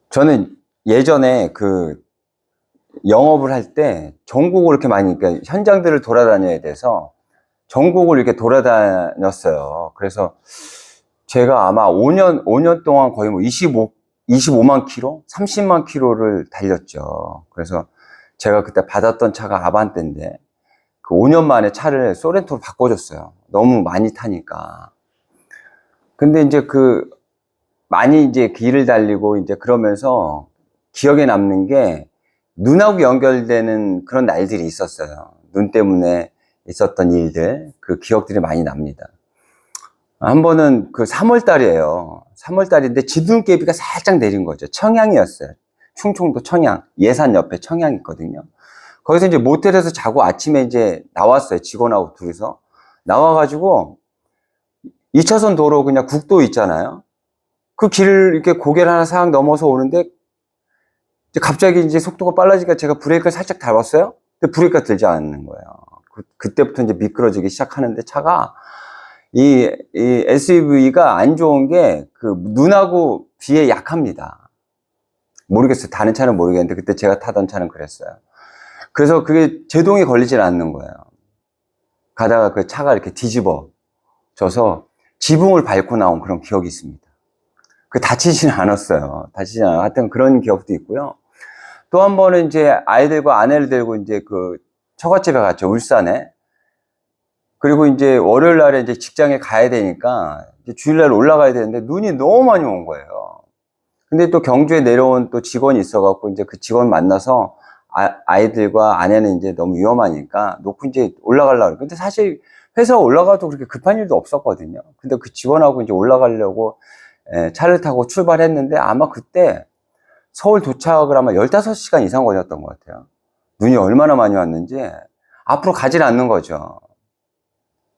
저는 예전에 영업을 할 때 전국을 이렇게 많이, 그러니까 현장들을 돌아다녀야 돼서 전국을 이렇게 돌아다녔어요. 그래서 제가 아마 5년 동안 거의 뭐 25만 킬로? 30만 킬로를 달렸죠. 그래서 제가 그때 받았던 차가 아반떼인데 그 5년 만에 차를 소렌토로 바꿔줬어요. 너무 많이 타니까. 근데 이제 많이 이제 길을 달리고 이제 그러면서 기억에 남는 게 눈하고 연결되는 그런 날들이 있었어요. 눈 때문에 있었던 일들, 그 기억들이 많이 납니다. 한 번은 3월 달이에요. 3월 달인데 지둥깨비가 살짝 내린 거죠. 청양이었어요. 충청도 청양, 예산 옆에 청양 있거든요. 거기서 이제 모텔에서 자고 아침에 이제 나왔어요. 직원하고 둘이서. 나와가지고 2차선 도로 그냥 국도 있잖아요. 그 길을 이렇게 고개를 하나 싹 넘어서 오는데 이제 갑자기 이제 속도가 빨라지니까 제가 브레이크를 살짝 밟았어요. 근데 브레이크가 들지 않는 거예요. 그때부터 이제 미끄러지기 시작하는데 차가 이 SUV가 안 좋은 게 눈하고 귀에 약합니다. 모르겠어요. 다른 차는 모르겠는데 그때 제가 타던 차는 그랬어요. 그래서 그게 제동이 걸리질 않는 거예요. 가다가 그 차가 이렇게 뒤집어져서 지붕을 밟고 나온 그런 기억이 있습니다. 다치지는 않았어요. 다치지는 않았어요. 하여튼 그런 기억도 있고요. 또 한 번은 이제 아이들과 아내를 데리고 이제 처갓집에 갔죠. 울산에. 그리고 이제 월요일 날에 이제 직장에 가야 되니까 이제 주일날 올라가야 되는데 눈이 너무 많이 온 거예요. 근데 또 경주에 내려온 또 직원이 있어갖고 이제 그 직원 만나서 아이들과 아내는 이제 너무 위험하니까 놓고 이제 올라가려고. 근데 사실 회사 올라가도 그렇게 급한 일도 없었거든요. 근데 그 직원하고 이제 올라가려고 차를 타고 출발했는데 아마 그때 서울 도착을 아마 15시간 이상 걸렸던 것 같아요. 눈이 얼마나 많이 왔는지 앞으로 가질 않는 거죠.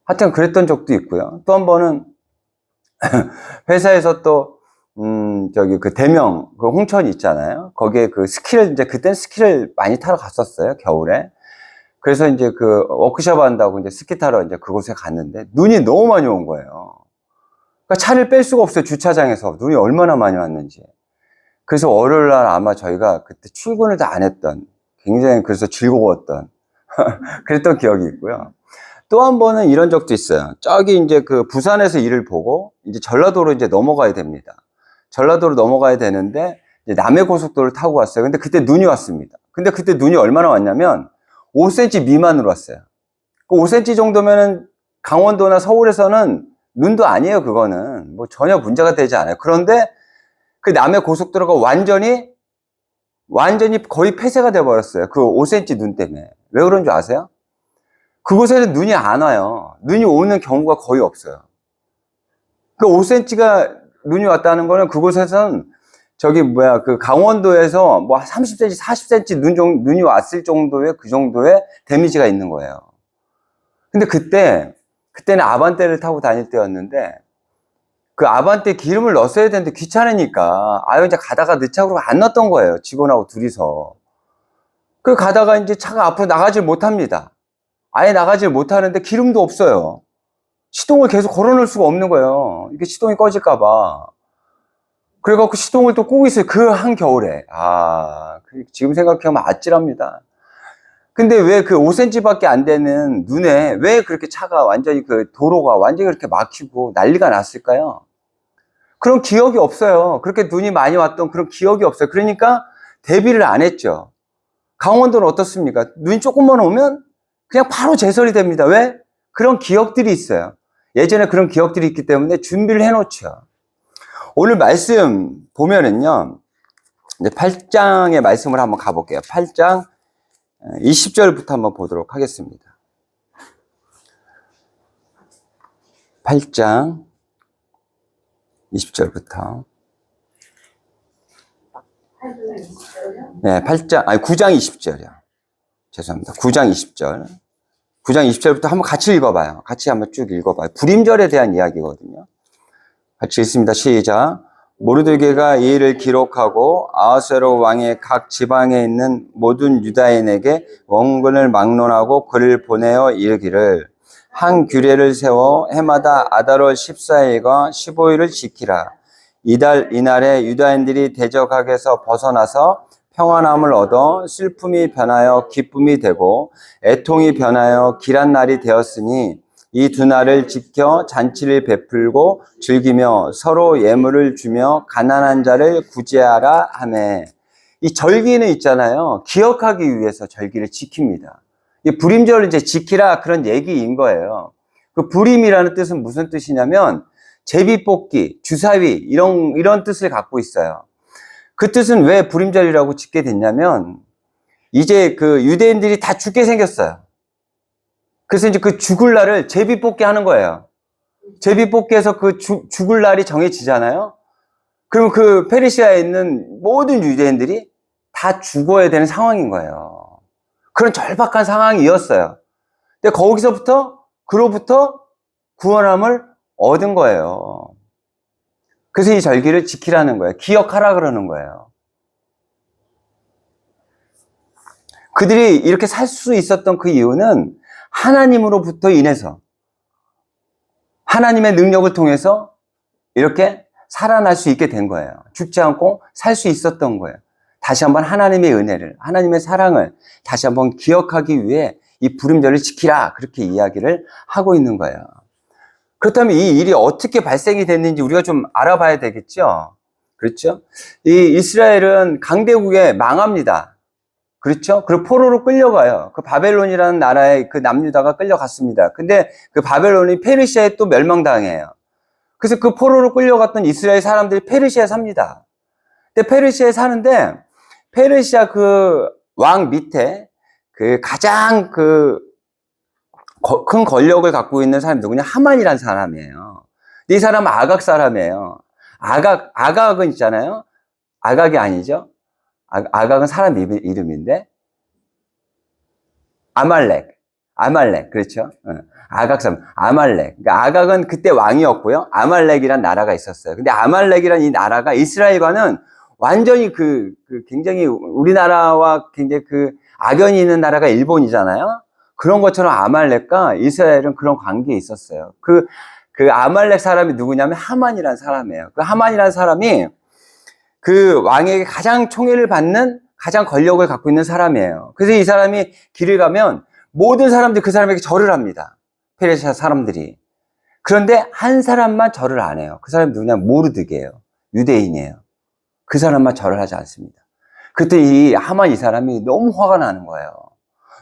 하여튼 그랬던 적도 있고요. 또 한 번은 회사에서 또 대명 홍천 있잖아요. 거기에 스키를 이제 그땐 스키를 많이 타러 갔었어요. 겨울에. 그래서 이제 워크숍 한다고 이제 스키 타러 이제 그곳에 갔는데 눈이 너무 많이 온 거예요. 그러니까 차를 뺄 수가 없어요. 주차장에서 눈이 얼마나 많이 왔는지. 그래서 월요일 날 아마 저희가 그때 출근을 다 안 했던, 굉장히 그래서 즐거웠던 그랬던 기억이 있고요. 또 한 번은 이런 적도 있어요. 저기 이제 부산에서 일을 보고 이제 전라도로 이제 넘어가야 됩니다. 전라도로 넘어가야 되는데 이제 남해고속도로를 타고 왔어요. 근데 그때 눈이 왔습니다. 근데 그때 눈이 얼마나 왔냐면 5cm 미만으로 왔어요. 그 5cm 정도면은 강원도나 서울에서는 눈도 아니에요. 그거는 뭐 전혀 문제가 되지 않아요. 그런데 그 남해고속도로가 완전히 거의 폐쇄가 돼 버렸어요. 그 5cm 눈 때문에. 왜 그런 줄 아세요? 그곳에는 눈이 안 와요. 눈이 오는 경우가 거의 없어요. 그 5cm가 눈이 왔다는 거는 그곳에선 강원도에서 뭐 30cm, 40cm 눈이 왔을 정도의 그 정도의 데미지가 있는 거예요. 근데 그때는 아반떼를 타고 다닐 때였는데 그 아반떼 기름을 넣었어야 되는데 귀찮으니까 이제 가다가 내 차로 안 넣었던 거예요. 직원하고 둘이서. 가다가 이제 차가 앞으로 나가질 못합니다. 아예 나가질 못하는데 기름도 없어요. 시동을 계속 걸어놓을 수가 없는 거예요. 이게 시동이 꺼질까봐. 그래갖고 시동을 또 끄고 있어요. 그 한겨울에. 지금 생각하면 아찔합니다. 근데 왜 5cm밖에 안 되는 눈에 왜 그렇게 차가 완전히 도로가 완전히 그렇게 막히고 난리가 났을까요? 그런 기억이 없어요. 그렇게 눈이 많이 왔던 그런 기억이 없어요. 그러니까 대비를 안 했죠. 강원도는 어떻습니까? 눈이 조금만 오면 그냥 바로 제설이 됩니다. 왜? 그런 기억들이 있어요. 예전에 그런 기억들이 있기 때문에 준비를 해놓죠. 오늘 말씀 보면은요, 이제 8장의 말씀을 한번 가볼게요. 8장 20절부터 한번 보도록 하겠습니다. 8장 20절부터. 네, 9장 20절이요. 죄송합니다. 9장 20절. 9장 20절부터 한번 같이 읽어봐요. 같이 한번 쭉 읽어봐요. 불임절에 대한 이야기거든요. 같이 읽습니다. 시작. 모르드게가 이 일을 기록하고 아하수에로 왕의 각 지방에 있는 모든 유다인에게 원군을 막론하고 글을 보내어 이르기를 한 규례를 세워 해마다 아달월 14일과 15일을 지키라. 이날에 유다인들이 대적하게서 벗어나서 평안함을 얻어 슬픔이 변하여 기쁨이 되고 애통이 변하여 길한 날이 되었으니 이 두 날을 지켜 잔치를 베풀고 즐기며 서로 예물을 주며 가난한 자를 구제하라 하매. 이 절기는 있잖아요. 기억하기 위해서 절기를 지킵니다. 이 불임절을 이제 지키라 그런 얘기인 거예요. 그 불임이라는 뜻은 무슨 뜻이냐면 제비뽑기, 주사위 이런 뜻을 갖고 있어요. 그 뜻은 왜 불임절이라고 짓게 됐냐면 이제 그 유대인들이 다 죽게 생겼어요. 그래서 이제 그 죽을 날을 제비뽑기 하는 거예요. 제비뽑기에서 그 죽을 날이 정해지잖아요. 그럼 그 페르시아에 있는 모든 유대인들이 다 죽어야 되는 상황인 거예요. 그런 절박한 상황이었어요. 근데 그로부터 구원함을 얻은 거예요. 그래서 이 절기를 지키라는 거예요. 기억하라 그러는 거예요. 그들이 이렇게 살 수 있었던 그 이유는 하나님으로부터 인해서, 하나님의 능력을 통해서 이렇게 살아날 수 있게 된 거예요. 죽지 않고 살 수 있었던 거예요. 다시 한번 하나님의 은혜를, 하나님의 사랑을 다시 한번 기억하기 위해 이 불임절을 지키라, 그렇게 이야기를 하고 있는 거예요. 그렇다면 이 일이 어떻게 발생이 됐는지 우리가 좀 알아봐야 되겠죠? 그렇죠? 이 이스라엘은 강대국에 망합니다. 그렇죠? 그리고 포로로 끌려가요. 그 바벨론이라는 나라에 그 남유다가 끌려갔습니다. 근데 그 바벨론이 페르시아에 또 멸망당해요. 그래서 그 포로로 끌려갔던 이스라엘 사람들이 페르시아에 삽니다. 근데 페르시아에 사는데 페르시아 그 왕 밑에 그 가장 큰 권력을 갖고 있는 사람이 누구냐? 하만이라는 사람이에요. 이 사람은 아각 사람이에요. 아각은 있잖아요. 아각이 아니죠. 아각은 사람 이름인데 아말렉 그렇죠. 아각 사람 아말렉. 그러니까 아각은 그때 왕이었고요. 아말렉이란 나라가 있었어요. 근데 아말렉이란 이 나라가 이스라엘과는 완전히 굉장히 우리나라와 굉장히 악연이 있는 나라가 일본이잖아요. 그런 것처럼 아말렉과 이스라엘은 그런 관계에 있었어요. 그 아말렉 사람이 누구냐면 하만이라는 사람이에요. 그 하만이라는 사람이 그 왕에게 가장 총애를 받는 가장 권력을 갖고 있는 사람이에요. 그래서 이 사람이 길을 가면 모든 사람들이 그 사람에게 절을 합니다. 페르시아 사람들이. 그런데 한 사람만 절을 안 해요. 그 사람이 누구냐면 모르드게예요. 유대인이에요. 그 사람만 절을 하지 않습니다. 그때 이 하만 이 사람이 너무 화가 나는 거예요.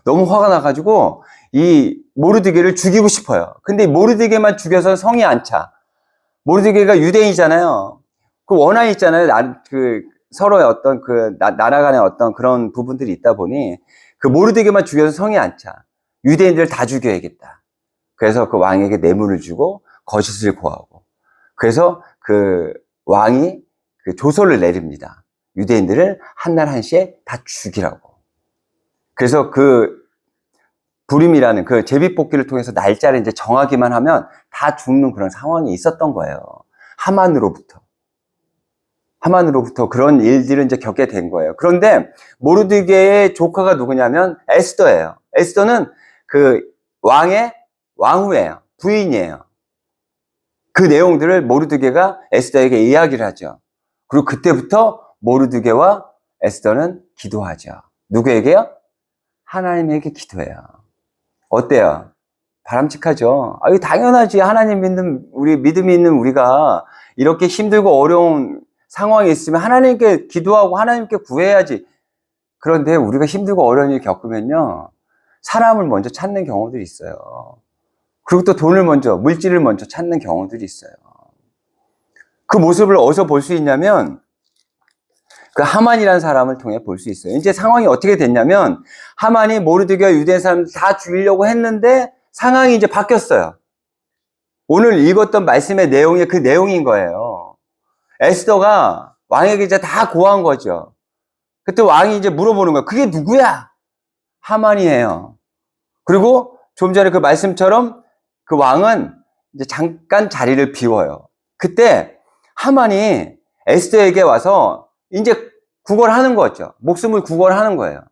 너무 화가 나가지고 이 모르드게를 죽이고 싶어요. 근데 모르드게만 죽여서 성이 안 차. 모르드게가 유대인이잖아요. 그 원한이 있잖아요. 서로의 어떤 나라 간의 어떤 그런 부분들이 있다 보니 그 모르드게만 죽여서 성이 안 차. 유대인들을 다 죽여야겠다. 그래서 그 왕에게 뇌물을 주고 거짓을 고하고. 그래서 그 왕이 그 조서를 내립니다. 유대인들을 한날 한시에 다 죽이라고. 그래서 그 불임이라는 그 제비뽑기를 통해서 날짜를 이제 정하기만 하면 다 죽는 그런 상황이 있었던 거예요. 하만으로부터 그런 일들을 이제 겪게 된 거예요. 그런데 모르드게의 조카가 누구냐면 에스더예요. 에스더는 그 왕의 왕후예요. 부인이에요. 그 내용들을 모르드게가 에스더에게 이야기를 하죠. 그리고 그때부터 모르드게와 에스더는 기도하죠. 누구에게요? 하나님에게 기도해요. 어때요? 바람직하죠? 이거 당연하지. 하나님 믿음이 있는 우리가 이렇게 힘들고 어려운 상황이 있으면 하나님께 기도하고 하나님께 구해야지. 그런데 우리가 힘들고 어려운 일 겪으면요, 사람을 먼저 찾는 경우들이 있어요. 그리고 또 물질을 먼저 찾는 경우들이 있어요. 그 모습을 어디서 볼 수 있냐면, 그 하만이라는 사람을 통해 볼 수 있어요. 이제 상황이 어떻게 됐냐면, 하만이 모르드게와 유대 사람들 다 죽이려고 했는데, 상황이 이제 바뀌었어요. 오늘 읽었던 말씀의 내용이 그 내용인 거예요. 에스더가 왕에게 이제 다 고한 거죠. 그때 왕이 이제 물어보는 거예요. 그게 누구야? 하만이에요. 그리고 좀 전에 그 말씀처럼 그 왕은 이제 잠깐 자리를 비워요. 그때 하만이 에스더에게 와서 이제 구걸하는 거죠. 목숨을 구걸하는 거예요.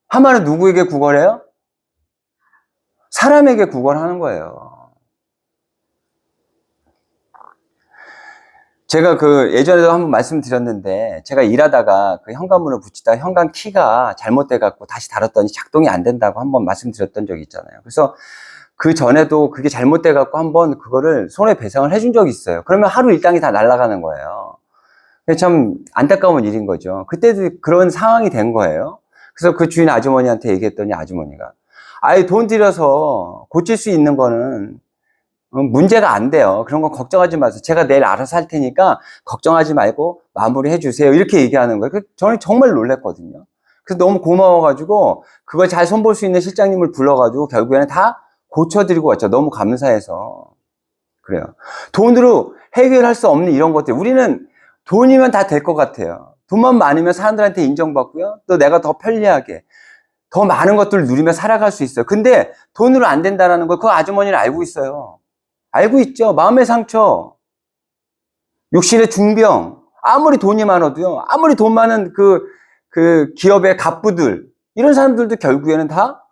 하만은 누구에게 구걸해요? 사람에게 구걸하는 거예요. 제가 그 예전에도 한번 말씀드렸는데, 제가 일하다가 그 현관문을 붙이다 현관 키가 잘못돼 갖고 다시 달았더니 작동이 안 된다고 한번 말씀드렸던 적이 있잖아요. 그래서 그 전에도 그게 잘못돼 갖고 한번 그거를 손해배상을 해준 적이 있어요. 그러면 하루 일당이 다 날아가는 거예요. 참 안타까운 일인 거죠. 그때도 그런 상황이 된 거예요. 그래서 그 주인 아주머니한테 얘기했더니 아주머니가, 아예 돈 들여서 고칠 수 있는 거는 문제가 안 돼요. 그런 거 걱정하지 마세요. 제가 내일 알아서 할 테니까 걱정하지 말고 마무리해 주세요. 이렇게 얘기하는 거예요. 저는 정말 놀랐거든요. 그래서 너무 고마워가지고 그걸 잘 손볼 수 있는 실장님을 불러가지고 결국에는 다 고쳐드리고 왔죠. 너무 감사해서. 그래요. 돈으로 해결할 수 없는 이런 것들. 우리는 돈이면 다 될 것 같아요. 돈만 많으면 사람들한테 인정받고요. 또 내가 더 편리하게 더 많은 것들을 누리며 살아갈 수 있어요. 근데 돈으로 안 된다는 걸 그 아주머니는 알고 있어요. 알고 있죠. 마음의 상처, 육신의 중병, 아무리 돈이 많아도요. 아무리 돈 많은 그 기업의 갑부들, 이런 사람들도 결국에는 다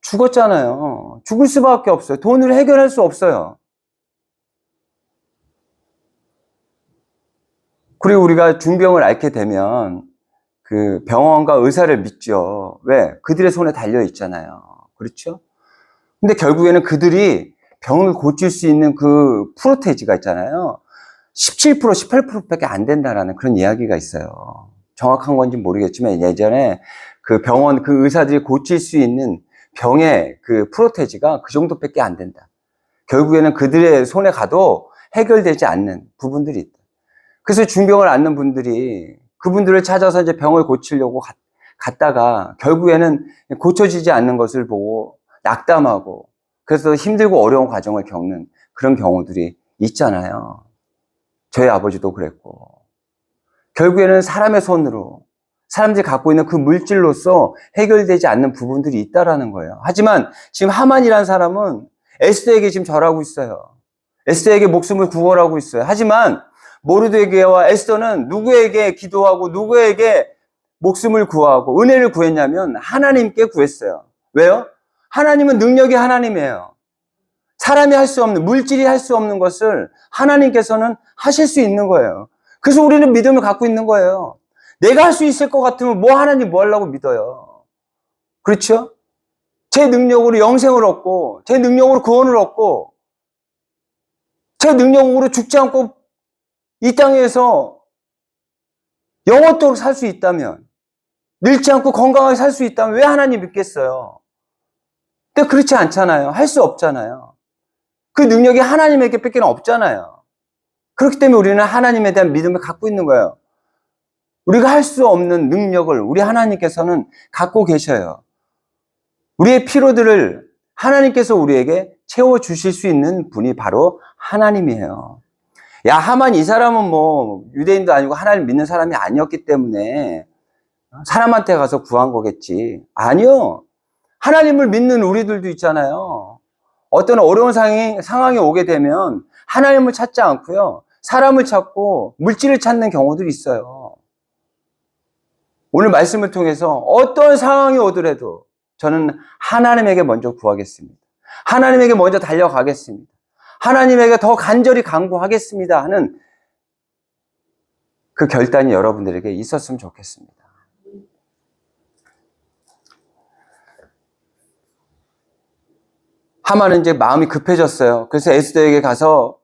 죽었잖아요. 죽을 수밖에 없어요. 돈으로 해결할 수 없어요. 그리고 우리가 중병을 앓게 되면 그 병원과 의사를 믿죠. 왜? 그들의 손에 달려 있잖아요. 그렇죠? 근데 결국에는 그들이 병을 고칠 수 있는 그 프로테이지가 있잖아요. 17%, 18%밖에 안 된다라는 그런 이야기가 있어요. 정확한 건지 모르겠지만 예전에 그 병원, 그 의사들이 고칠 수 있는 병의 그 프로테이지가 그 정도밖에 안 된다. 결국에는 그들의 손에 가도 해결되지 않는 부분들이 있다. 그래서 중병을 앓는 분들이 그분들을 찾아서 이제 병을 고치려고 갔다가 결국에는 고쳐지지 않는 것을 보고 낙담하고 그래서 힘들고 어려운 과정을 겪는 그런 경우들이 있잖아요. 저희 아버지도 그랬고. 결국에는 사람의 손으로 사람들이 갖고 있는 그 물질로서 해결되지 않는 부분들이 있다라는 거예요. 하지만 지금 하만이라는 사람은 에스더에게 지금 절하고 있어요. 에스더에게 목숨을 구원하고 있어요. 하지만 모르드게와 에스더는 누구에게 기도하고 누구에게 목숨을 구하고 은혜를 구했냐면 하나님께 구했어요. 왜요? 하나님은 능력이 하나님이에요. 사람이 할 수 없는, 물질이 할 수 없는 것을 하나님께서는 하실 수 있는 거예요. 그래서 우리는 믿음을 갖고 있는 거예요. 내가 할 수 있을 것 같으면 뭐 하나님 뭐 하려고 믿어요. 그렇죠? 제 능력으로 영생을 얻고 제 능력으로 구원을 얻고 제 능력으로 죽지 않고 이 땅에서 영원토록 살 수 있다면, 늙지 않고 건강하게 살 수 있다면 왜 하나님 믿겠어요? 근데 그렇지 않잖아요. 할 수 없잖아요. 그 능력이 하나님에게 뺏기는 없잖아요. 그렇기 때문에 우리는 하나님에 대한 믿음을 갖고 있는 거예요. 우리가 할 수 없는 능력을 우리 하나님께서는 갖고 계셔요. 우리의 피로들을 하나님께서 우리에게 채워주실 수 있는 분이 바로 하나님이에요. 야, 하만 이 사람은 뭐 유대인도 아니고 하나님 믿는 사람이 아니었기 때문에 사람한테 가서 구한 거겠지. 아니요. 하나님을 믿는 우리들도 있잖아요. 어떤 어려운 상황이 오게 되면 하나님을 찾지 않고요. 사람을 찾고 물질을 찾는 경우들이 있어요. 오늘 말씀을 통해서 어떤 상황이 오더라도 저는 하나님에게 먼저 구하겠습니다. 하나님에게 먼저 달려가겠습니다. 하나님에게 더 간절히 간구하겠습니다 하는 그 결단이 여러분들에게 있었으면 좋겠습니다. 하만은 이제 마음이 급해졌어요. 그래서 에스더에게 가서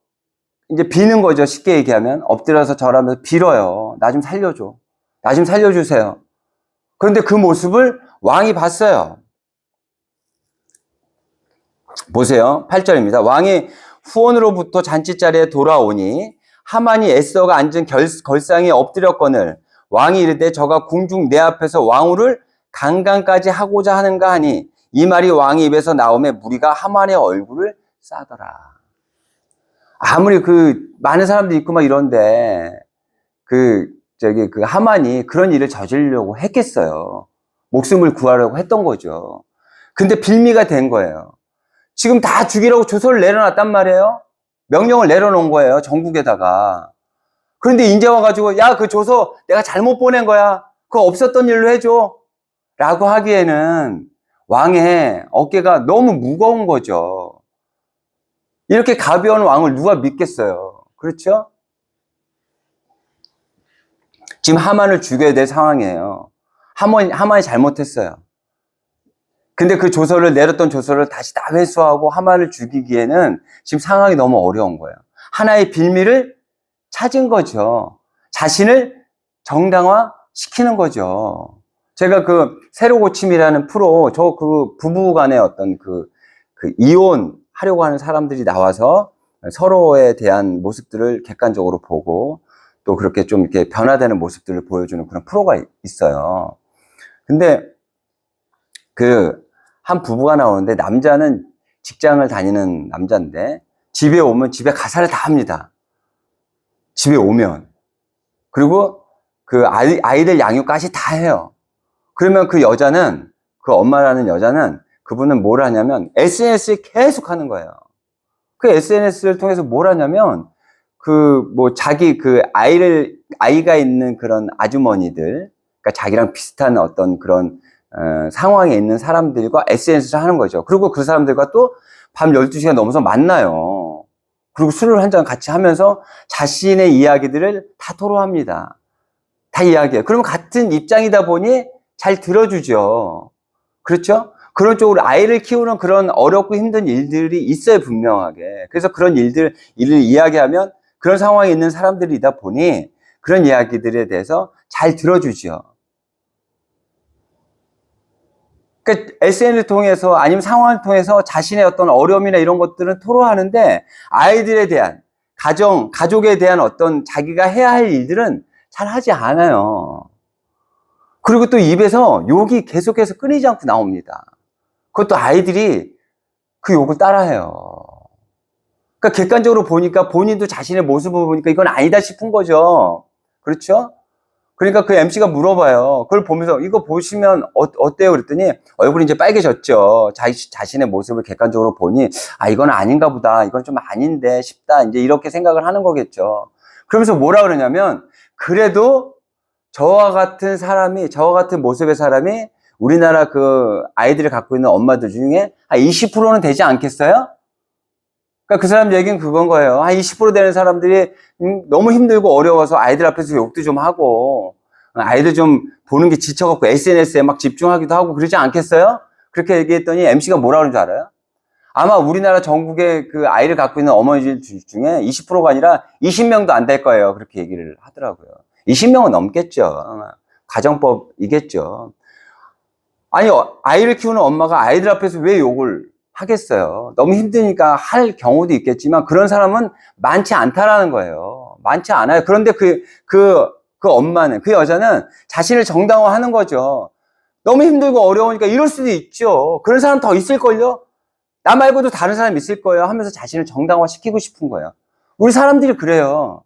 이제 비는 거죠. 쉽게 얘기하면 엎드려서 절하면서 빌어요. 나 좀 살려줘. 나 좀 살려주세요. 그런데 그 모습을 왕이 봤어요. 보세요. 8절입니다. 왕이 후원으로부터 잔치자리에 돌아오니 하만이 에스더가 앉은 걸상에 엎드렸거늘 왕이 이르되 저가 궁중 내 앞에서 왕후를 강간까지 하고자 하는가 하니 이 말이 왕의 입에서 나오매 무리가 하만의 얼굴을 싸더라. 아무리 그 많은 사람들이 있고 막 이런데 그 하만이 그런 일을 저지르려고 했겠어요. 목숨을 구하려고 했던 거죠. 근데 빌미가 된 거예요. 지금 다 죽이라고 조서를 내려놨단 말이에요. 명령을 내려놓은 거예요. 전국에다가. 그런데 이제 와가지고 야, 그 조서 내가 잘못 보낸 거야. 그거 없었던 일로 해줘. 라고 하기에는 왕의 어깨가 너무 무거운 거죠. 이렇게 가벼운 왕을 누가 믿겠어요. 그렇죠? 지금 하만을 죽여야 될 상황이에요. 하만이 잘못했어요. 근데 그 조서를 내렸던 조서를 다시 다 회수하고 하만을 죽이기에는 지금 상황이 너무 어려운 거예요. 하나의 빌미를 찾은 거죠. 자신을 정당화 시키는 거죠. 제가 그 새로 고침이라는 프로, 저 그 부부 간의 어떤 그 이혼 하려고 하는 사람들이 나와서 서로에 대한 모습들을 객관적으로 보고 또 그렇게 좀 이렇게 변화되는 모습들을 보여주는 그런 프로가 있어요. 근데 그 한 부부가 나오는데 남자는 직장을 다니는 남자인데 집에 오면 집에 가사를 다 합니다. 집에 오면. 그리고 그 아이들 양육까지 다 해요. 그러면 그 여자는, 그 엄마라는 여자는 그분은 뭘 하냐면 SNS에 계속 하는 거예요. 그 SNS를 통해서 뭘 하냐면 자기 아이가 있는 그런 아주머니들, 그러니까 자기랑 비슷한 어떤 그런 상황에 있는 사람들과 SNS를 하는 거죠. 그리고 그 사람들과 또 밤 12시가 넘어서 만나요. 그리고 술을 한 잔 같이 하면서 자신의 이야기들을 다 토로합니다. 다 이야기해요. 그러면 같은 입장이다 보니 잘 들어주죠. 그렇죠? 그런 쪽으로 아이를 키우는 그런 어렵고 힘든 일들이 있어요, 분명하게. 그래서 그런 일을 이야기하면 그런 상황에 있는 사람들이다 보니 그런 이야기들에 대해서 잘 들어주죠. 그러니까 SNS를 통해서 아니면 상황을 통해서 자신의 어떤 어려움이나 이런 것들은 토로하는데 아이들에 대한, 가족에 대한 어떤 자기가 해야 할 일들은 잘 하지 않아요. 그리고 또 입에서 욕이 계속해서 끊이지 않고 나옵니다. 그것도 아이들이 그 욕을 따라해요. 그러니까 객관적으로 보니까 본인도 자신의 모습을 보니까 이건 아니다 싶은 거죠. 그렇죠? 그러니까 그 MC가 물어봐요. 그걸 보면서 이거 보시면 어때요? 그랬더니 얼굴이 이제 빨개졌죠. 자신의 모습을 객관적으로 보니 이건 아닌가 보다. 이건 좀 아닌데 싶다. 이제 이렇게 생각을 하는 거겠죠. 그러면서 뭐라 그러냐면 그래도 저와 같은 모습의 사람이 우리나라 그 아이들을 갖고 있는 엄마들 중에 한 20%는 되지 않겠어요? 그러니까 그 사람 얘기는 그건 거예요. 한 20% 되는 사람들이 너무 힘들고 어려워서 아이들 앞에서 욕도 좀 하고 아이들 좀 보는 게 지쳐갖고 SNS에 막 집중하기도 하고 그러지 않겠어요? 그렇게 얘기했더니 MC가 뭐라 그러는 줄 알아요? 아마 우리나라 전국에 그 아이를 갖고 있는 어머니들 중에 20%가 아니라 20명도 안 될 거예요. 그렇게 얘기를 하더라고요. 20명은 넘겠죠. 가정법이겠죠. 아니, 아이를 키우는 엄마가 아이들 앞에서 왜 욕을 하겠어요? 너무 힘드니까 할 경우도 있겠지만 그런 사람은 많지 않다라는 거예요. 많지 않아요. 그런데 그 엄마는, 그 여자는 자신을 정당화하는 거죠. 너무 힘들고 어려우니까 이럴 수도 있죠. 그런 사람 더 있을걸요? 나 말고도 다른 사람 있을 거예요 하면서 자신을 정당화시키고 싶은 거예요. 우리 사람들이 그래요.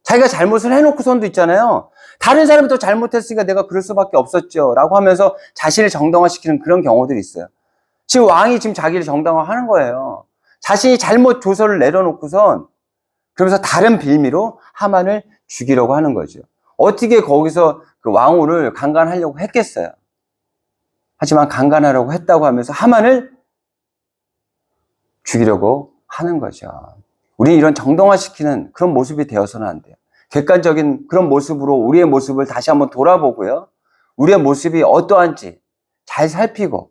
자기가 잘못을 해놓고선도 있잖아요. 다른 사람이 더 잘못했으니까 내가 그럴 수밖에 없었죠. 라고 하면서 자신을 정당화시키는 그런 경우들이 있어요. 지금 왕이 지금 자기를 정당화하는 거예요. 자신이 잘못 조서를 내려놓고선 그러면서 다른 빌미로 하만을 죽이려고 하는 거죠. 어떻게 거기서 그 왕후를 강간하려고 했겠어요. 하지만 강간하려고 했다고 하면서 하만을 죽이려고 하는 거죠. 우리 이런 정당화시키는 그런 모습이 되어서는 안 돼요. 객관적인 그런 모습으로 우리의 모습을 다시 한번 돌아보고요. 우리의 모습이 어떠한지 잘 살피고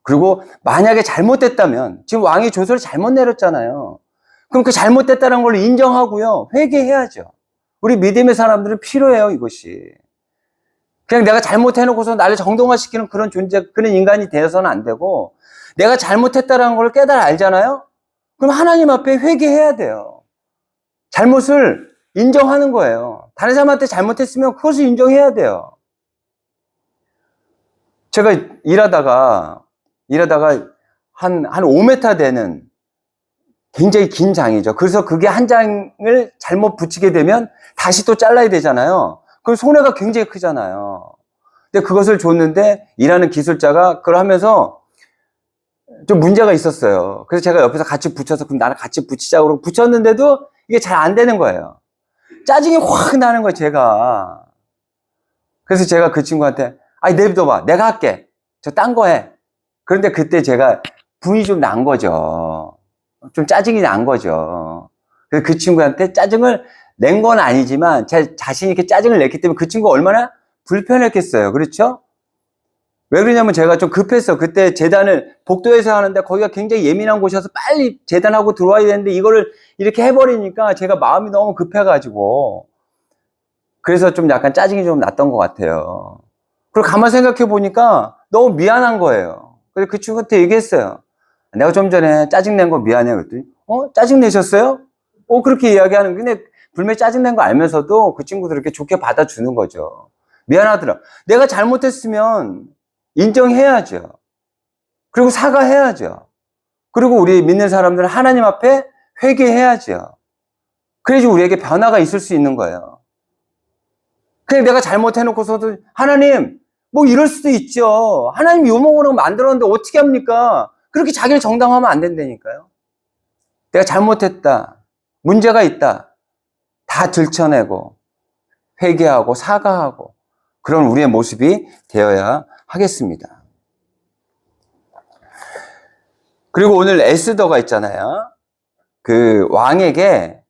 그리고 만약에 잘못됐다면 지금 왕이 조서를 잘못 내렸잖아요. 그럼 그 잘못됐다는 걸 인정하고요. 회개해야죠. 우리 믿음의 사람들은 필요해요, 이것이. 그냥 내가 잘못해놓고서 나를 정당화시키는 그런 그런 인간이 되어서는 안 되고 내가 잘못했다는 걸 깨달아 알잖아요? 그럼 하나님 앞에 회개해야 돼요. 잘못을 인정하는 거예요. 다른 사람한테 잘못했으면 그것을 인정해야 돼요. 제가 일하다가 한 5m 되는 굉장히 긴 장이죠. 그래서 그게 한 장을 잘못 붙이게 되면 다시 또 잘라야 되잖아요. 그럼 손해가 굉장히 크잖아요. 근데 그것을 줬는데 일하는 기술자가 그걸 하면서 좀 문제가 있었어요. 그래서 제가 옆에서 같이 붙여서 그럼 나랑 같이 붙이자고 그러고 붙였는데도 이게 잘 안 되는 거예요. 짜증이 확 나는 거예요, 제가. 그래서 제가 그 친구한테 내비둬봐. 내가 할게. 저 딴 거 해. 그런데 그때 제가 분이 좀 난 거죠. 좀 짜증이 난 거죠. 그래서 그 친구한테 짜증을 낸 건 아니지만 제 자신이 이렇게 짜증을 냈기 때문에 그 친구가 얼마나 불편했겠어요. 그렇죠? 왜 그러냐면 제가 좀 급했어. 그때 재단을 복도에서 하는데 거기가 굉장히 예민한 곳이어서 빨리 재단하고 들어와야 되는데 이거를 이렇게 해버리니까 제가 마음이 너무 급해가지고 그래서 좀 약간 짜증이 좀 났던 것 같아요. 그리고 가만 생각해 보니까 너무 미안한 거예요. 그래서 그 친구한테 얘기했어요. 내가 좀 전에 짜증낸 거 미안해. 그랬더니 짜증 내셨어요? 그렇게 이야기하는. 근데 분명히 짜증낸 거 알면서도 그 친구들 이렇게 좋게 받아주는 거죠. 미안하더라. 내가 잘못했으면 인정해야죠. 그리고 사과해야죠. 그리고 우리 믿는 사람들은 하나님 앞에 회개해야죠. 그래야지 우리에게 변화가 있을 수 있는 거예요. 그냥 내가 잘못해놓고서도 하나님 뭐 이럴 수도 있죠. 하나님 요목으로 만들었는데 어떻게 합니까? 그렇게 자기를 정당화하면 안 된다니까요. 내가 잘못했다. 문제가 있다. 다 들춰내고 회개하고 사과하고 그런 우리의 모습이 되어야 하겠습니다. 그리고 오늘 에스더가 있잖아요. 그 왕에게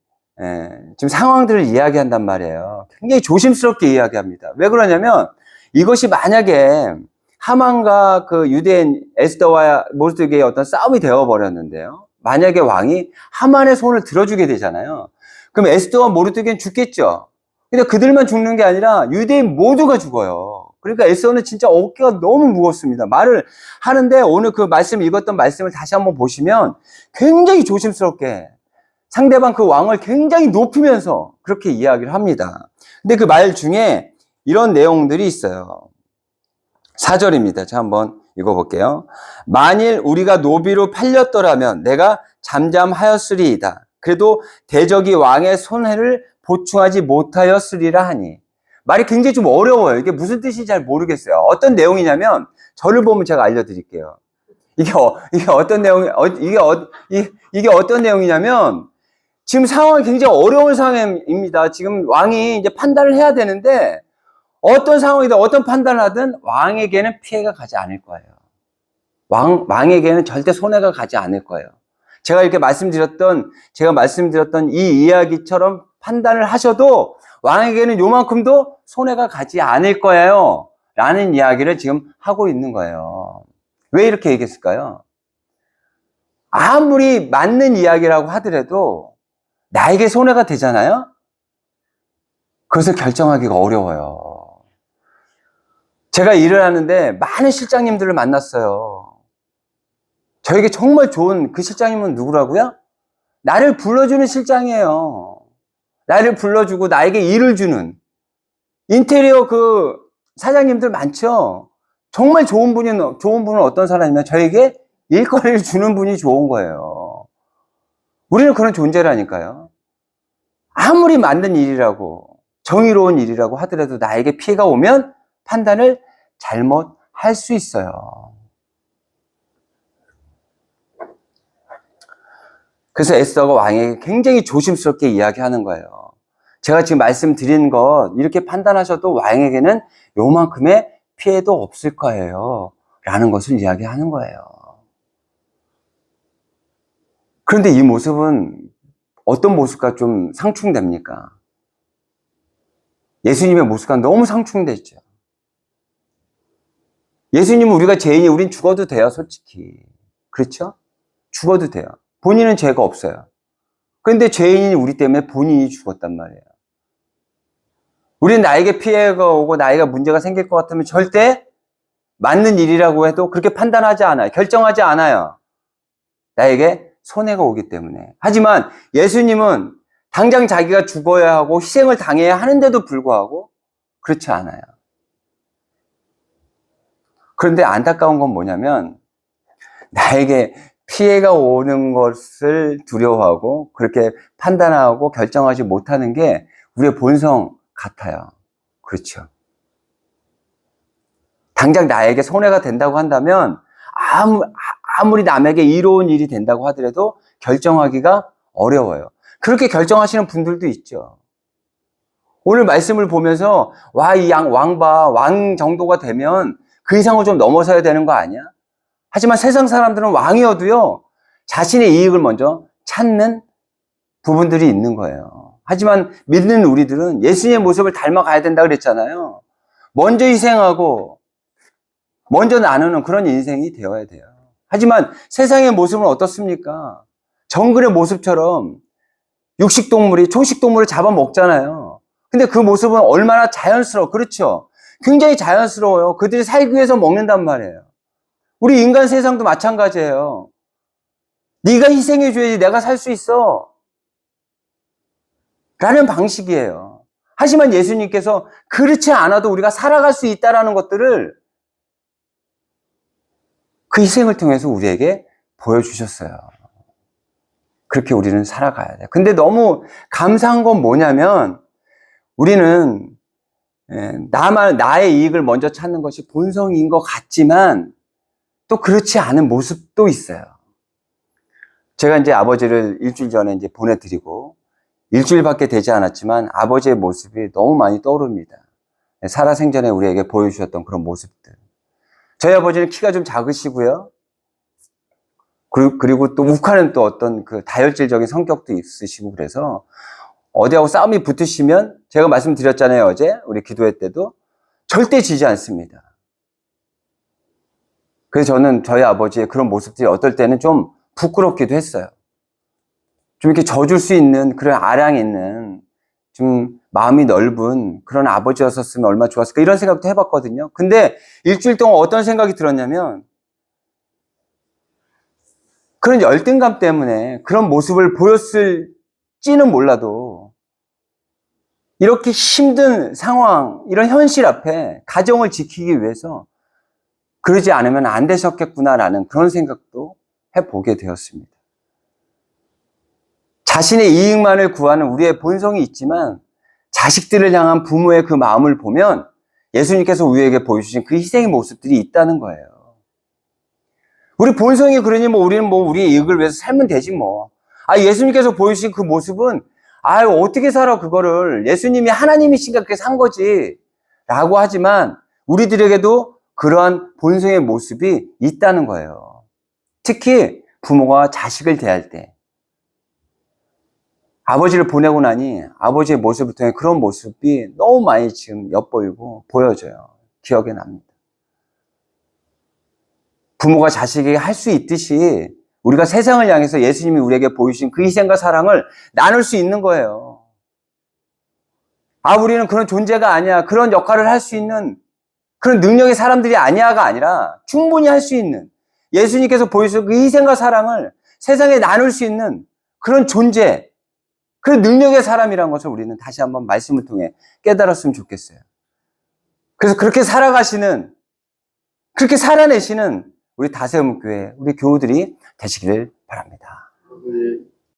지금 상황들을 이야기한단 말이에요. 굉장히 조심스럽게 이야기합니다. 왜 그러냐면 이것이 만약에 하만과 그 유대인 에스더와 모르드게의 어떤 싸움이 되어버렸는데요. 만약에 왕이 하만의 손을 들어주게 되잖아요. 그럼 에스더와 모르드게는 죽겠죠. 근데 그들만 죽는 게 아니라 유대인 모두가 죽어요. 그러니까 에스더는 진짜 어깨가 너무 무겁습니다. 말을 하는데 오늘 그 말씀 읽었던 말씀을 다시 한번 보시면 굉장히 조심스럽게 상대방 그 왕을 굉장히 높이면서 그렇게 이야기를 합니다. 근데 그 말 중에 이런 내용들이 있어요. 4절입니다. 자, 한번 읽어볼게요. 만일 우리가 노비로 팔렸더라면 내가 잠잠하였으리이다. 그래도 대적이 왕의 손해를 보충하지 못하였으리라 하니. 말이 굉장히 좀 어려워요. 이게 무슨 뜻인지 잘 모르겠어요. 어떤 내용이냐면 저를 보면 제가 알려드릴게요. 이게 어떤 내용, 이게 어떤 내용이냐면 지금 상황이 굉장히 어려운 상황입니다. 지금 왕이 이제 판단을 해야 되는데 어떤 상황이든 어떤 판단을 하든 왕에게는 피해가 가지 않을 거예요. 왕에게는 절대 손해가 가지 않을 거예요. 제가 말씀드렸던 이 이야기처럼 판단을 하셔도 왕에게는 요만큼도 손해가 가지 않을 거예요. 라는 이야기를 지금 하고 있는 거예요. 왜 이렇게 얘기했을까요? 아무리 맞는 이야기라고 하더라도 나에게 손해가 되잖아요? 그것을 결정하기가 어려워요. 제가 일을 하는데 많은 실장님들을 만났어요. 저에게 정말 좋은 그 실장님은 누구라고요? 나를 불러주는 실장이에요. 나를 불러주고 나에게 일을 주는 인테리어 그 사장님들 많죠? 정말 좋은 분은 어떤 사람이면 저에게 일거리를 주는 분이 좋은 거예요. 우리는 그런 존재라니까요. 아무리 맞는 일이라고 정의로운 일이라고 하더라도 나에게 피해가 오면 판단을 잘못할 수 있어요. 그래서 에스더가 왕에게 굉장히 조심스럽게 이야기하는 거예요. 제가 지금 말씀드린 것 이렇게 판단하셔도 왕에게는 요만큼의 피해도 없을 거예요. 라는 것을 이야기하는 거예요. 그런데 이 모습은 어떤 모습과 좀 상충됩니까? 예수님의 모습과 너무 상충되죠. 예수님은 우리가 죄인이 우린 죽어도 돼요, 솔직히. 그렇죠? 죽어도 돼요. 본인은 죄가 없어요. 그런데 죄인이 우리 때문에 본인이 죽었단 말이에요. 우리는 나에게 피해가 오고 나에게 문제가 생길 것 같으면 절대 맞는 일이라고 해도 그렇게 판단하지 않아요. 결정하지 않아요. 나에게 손해가 오기 때문에. 하지만 예수님은 당장 자기가 죽어야 하고 희생을 당해야 하는데도 불구하고 그렇지 않아요. 그런데 안타까운 건 뭐냐면 나에게 피해가 오는 것을 두려워하고 그렇게 판단하고 결정하지 못하는 게 우리의 본성 같아요. 그렇죠. 당장 나에게 손해가 된다고 한다면 아무리 남에게 이로운 일이 된다고 하더라도 결정하기가 어려워요. 그렇게 결정하시는 분들도 있죠. 오늘 말씀을 보면서 이 왕 정도가 되면 그 이상을 좀 넘어서야 되는 거 아니야? 하지만 세상 사람들은 왕이어도요 자신의 이익을 먼저 찾는 부분들이 있는 거예요. 하지만 믿는 우리들은 예수님의 모습을 닮아가야 된다 그랬잖아요. 먼저 희생하고 먼저 나누는 그런 인생이 되어야 돼요. 하지만 세상의 모습은 어떻습니까? 정글의 모습처럼 육식동물이 초식동물을 잡아먹잖아요. 근데 그 모습은 얼마나 자연스러워. 그렇죠? 굉장히 자연스러워요. 그들이 살기 위해서 먹는단 말이에요. 우리 인간 세상도 마찬가지예요. 네가 희생해줘야지 내가 살 수 있어. 라는 방식이에요. 하지만 예수님께서 그렇지 않아도 우리가 살아갈 수 있다는 것들을 그 희생을 통해서 우리에게 보여주셨어요. 그렇게 우리는 살아가야 돼요. 근데 너무 감사한 건 뭐냐면 우리는 나의 이익을 먼저 찾는 것이 본성인 것 같지만 또 그렇지 않은 모습도 있어요. 제가 이제 아버지를 일주일 전에 이제 보내드리고 일주일밖에 되지 않았지만 아버지의 모습이 너무 많이 떠오릅니다. 살아생전에 우리에게 보여주셨던 그런 모습들. 저희 아버지는 키가 좀 작으시고요. 그리고 또 욱하는 또 어떤 그 다혈질적인 성격도 있으시고 그래서 어디하고 싸움이 붙으시면 제가 말씀드렸잖아요. 어제 우리 기도회 때도 절대 지지 않습니다. 그래서 저는 저희 아버지의 그런 모습들이 어떨 때는 좀 부끄럽기도 했어요. 좀 이렇게 져줄 수 있는 그런 아량 있는 좀 마음이 넓은 그런 아버지였었으면 얼마나 좋았을까 이런 생각도 해봤거든요. 근데 일주일 동안 어떤 생각이 들었냐면 그런 열등감 때문에 그런 모습을 보였을지는 몰라도 이렇게 힘든 상황, 이런 현실 앞에 가정을 지키기 위해서 그러지 않으면 안 되셨겠구나라는 그런 생각도 해보게 되었습니다. 자신의 이익만을 구하는 우리의 본성이 있지만 자식들을 향한 부모의 그 마음을 보면 예수님께서 우리에게 보여주신 그 희생의 모습들이 있다는 거예요. 우리 본성이 그러니 우리는 우리의 이익을 위해서 살면 되지 뭐. 예수님께서 보여주신 그 모습은 어떻게 살아 그거를 예수님이 하나님이신가 그렇게 산 거지 라고 하지만 우리들에게도 그러한 본성의 모습이 있다는 거예요. 특히 부모가 자식을 대할 때 아버지를 보내고 나니 아버지의 모습을 통해 그런 모습이 너무 많이 지금 엿보이고 보여져요. 기억에 납니다. 부모가 자식에게 할 수 있듯이 우리가 세상을 향해서 예수님이 우리에게 보여주신 그 희생과 사랑을 나눌 수 있는 거예요. 우리는 그런 존재가 아니야. 그런 역할을 할 수 있는 그런 능력의 사람들이 아니야가 아니라 충분히 할 수 있는 예수님께서 보여주신 그 희생과 사랑을 세상에 나눌 수 있는 그런 존재, 그런 능력의 사람이라는 것을 우리는 다시 한번 말씀을 통해 깨달았으면 좋겠어요. 그래서 그렇게 살아가시는, 그렇게 살아내시는 우리 다세움교회, 우리 교우들이 되시기를 바랍니다.